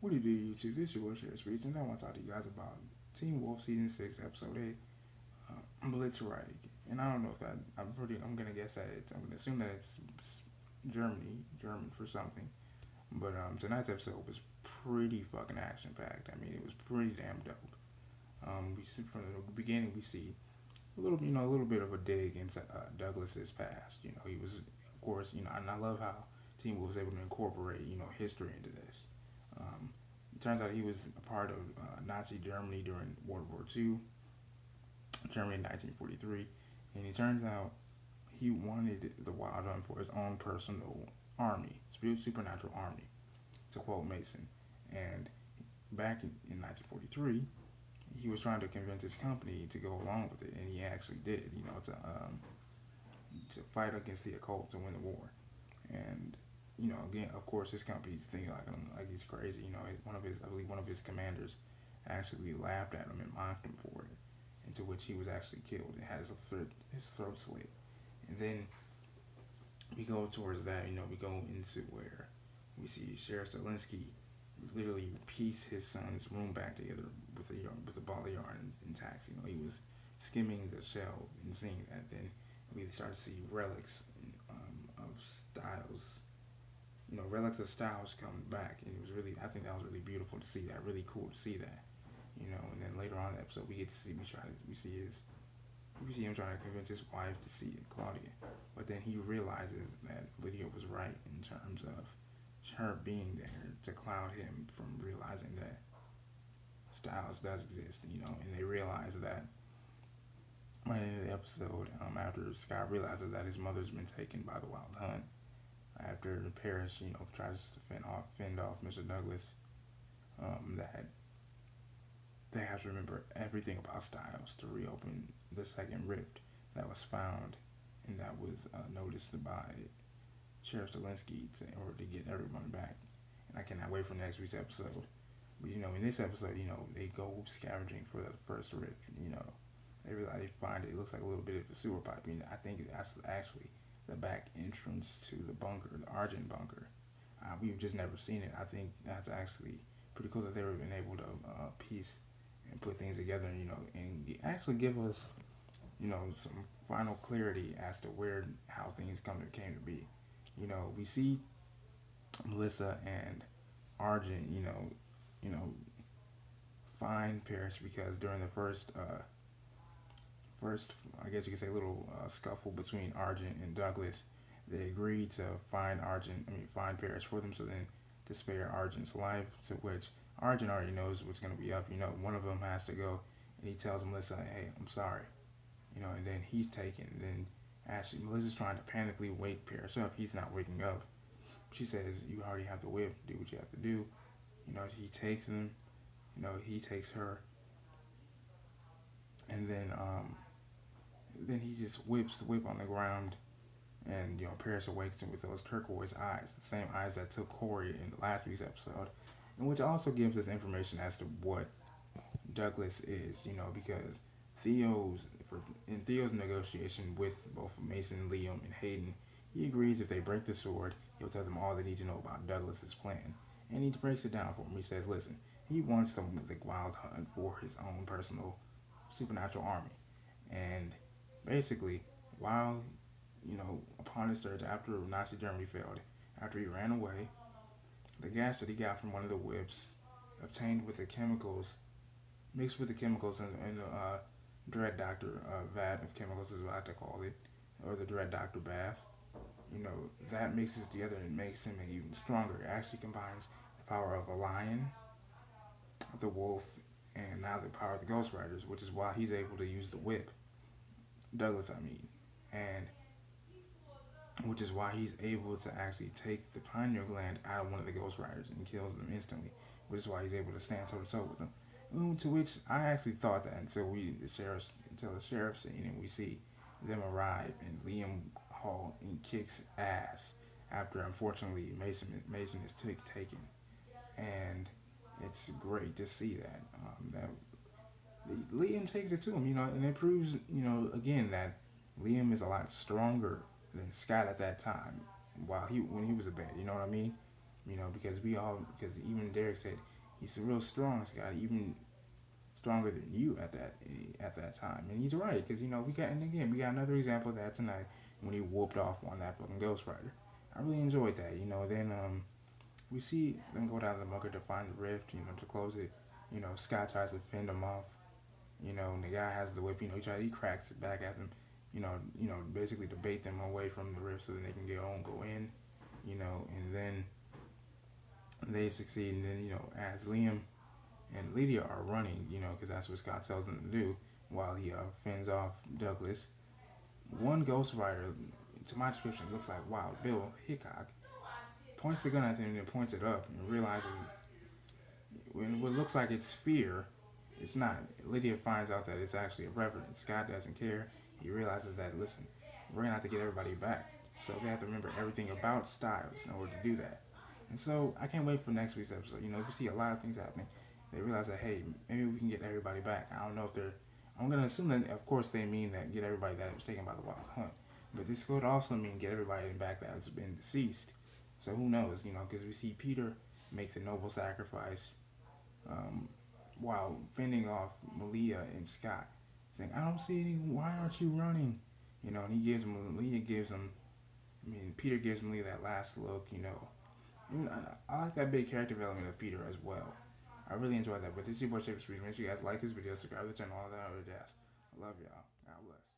What do you do, YouTube? This is your Share Streets, and I want to talk to you guys about Teen Wolf Season 6, Episode 8, Blitzkrieg. And I don't know if that, I'm going to guess that I'm going to assume that it's German for something. But tonight's episode was pretty fucking action packed. I mean, it was pretty damn dope. We see from the beginning, we see a little bit of a dig into Douglas's past. He was, of course, and I love how Teen Wolf was able to incorporate, history into this. Um, it turns out he was a part of Nazi Germany during World War II, Germany in 1943, and it turns out he wanted the Wild Hunt for his own personal army, supernatural army, to quote Mason. And back in 1943, he was trying to convince his company to go along with it, and he actually did. To fight against the occult to win the war. And again, of course, his company's thinking like he's crazy. I believe one of his commanders actually laughed at him and mocked him for it, into which he was actually killed and had his throat slit. And then we go towards that. We go into where we see Sheriff Stilinski literally piece his son's room back together with a ball of yarn intact. He was skimming the shell and seeing that. Then we started to see relics of Styles. Relics of Styles coming back, and it was really. I think that was really beautiful to see that. Really cool to see that. And then later on in the episode, we get to see we see him trying to convince his wife to see Claudia, but then he realizes that Lydia was right in terms of her being there to cloud him from realizing that Styles does exist. And they realize that by the end of the episode, after Scott realizes that his mother's been taken by the Wild Hunt, after the parish, tries to fend off Mr. Douglas, that they have to remember everything about Styles to reopen the second rift that was found and that was noticed by Sheriff Stilinski in order to get everyone back. And I cannot wait for next week's episode. But, in this episode, they go scavenging for the first rift. They realize they find it looks like a little bit of a sewer pipe. I think that's actually the back entrance to the bunker, the Argent bunker. We've just never seen it. I think that's actually pretty cool that they were been able to piece and put things together, and actually give us, some final clarity as to how things came to be. We see Melissa and Argent, find Paris because during the first, I guess you could say, little scuffle between Argent and Douglas, they agreed to find Paris for them, so then to spare Argent's life, to which Argent already knows what's going to be up. One of them has to go, and he tells Melissa, hey, I'm sorry. And then he's taken. And then actually, Melissa's trying to panically wake Paris up. He's not waking up. She says, you already have the whip. Do what you have to do. He takes him. He takes her. And then he just whips the whip on the ground. And, Paris awakes him with those turquoise eyes. The same eyes that took Corey in last week's episode. And which also gives us information as to what Douglas is, because in Theo's negotiation with both Mason, Liam, and Hayden, he agrees if they break the sword, he'll tell them all they need to know about Douglas's plan. And he breaks it down for them. He says, listen, he wants the Wild Hunt for his own personal supernatural army. And basically, while, upon his search, after Nazi Germany failed, after he ran away, the gas that he got from one of the whips, obtained with the chemicals, mixed with the chemicals in the Dread Doctor vat of chemicals, is what I like to call it, or the Dread Doctor bath. That mixes together and makes him even stronger. It actually combines the power of a lion, the wolf, and now the power of the Ghost Riders, which is why he's able to use the whip. Douglas, and which is why he's able to actually take the pineal gland out of one of the Ghost Riders and kills them instantly, which is why he's able to stand toe to toe with them. To which I actually thought that until the sheriff scene, and we see them arrive and Liam Hall and kicks ass after unfortunately Mason is taken, and it's great to see that Liam takes it to him, and it proves again that Liam is a lot stronger than Scott at that time, when he was a bad, you know what I mean? Because because even Derek said he's real strong, Scott, even stronger than you at that time, and he's right because we got another example of that tonight when he whooped off on that fucking Ghost Rider. I really enjoyed that, Then we see them go down to the bunker to find the rift, to close it. Scott tries to fend him off. And the guy has the whip. He cracks it back at them. Basically to bait them away from the rift so that they can go in. And then they succeed. And then as Liam and Lydia are running, because that's what Scott tells them to do, while he fends off Douglas. One Ghost Rider, to my description, looks like Wild Bill Hickok, points the gun at them and then points it up and realizes when what looks like it's fear, it's not. Lydia finds out that it's actually a reverend. Scott doesn't care. He realizes that, listen, we're going to have to get everybody back. So we have to remember everything about Styles in order to do that. And so I can't wait for next week's episode. We see a lot of things happening. They realize that, hey, maybe we can get everybody back. I don't know if they're. I'm going to assume that, of course, they mean that get everybody that was taken by the Wild Hunt. But this could also mean get everybody back that has been deceased. So who knows, because we see Peter make the noble sacrifice while fending off Malia and Scott, saying, I don't see any, why aren't you running? And Peter gives Malia that last look, I like that big character development of Peter as well. I really enjoyed that. But this is your boy Chip Speed. Make sure you guys like this video, subscribe to the channel, all that other jazz. I love y'all. God bless.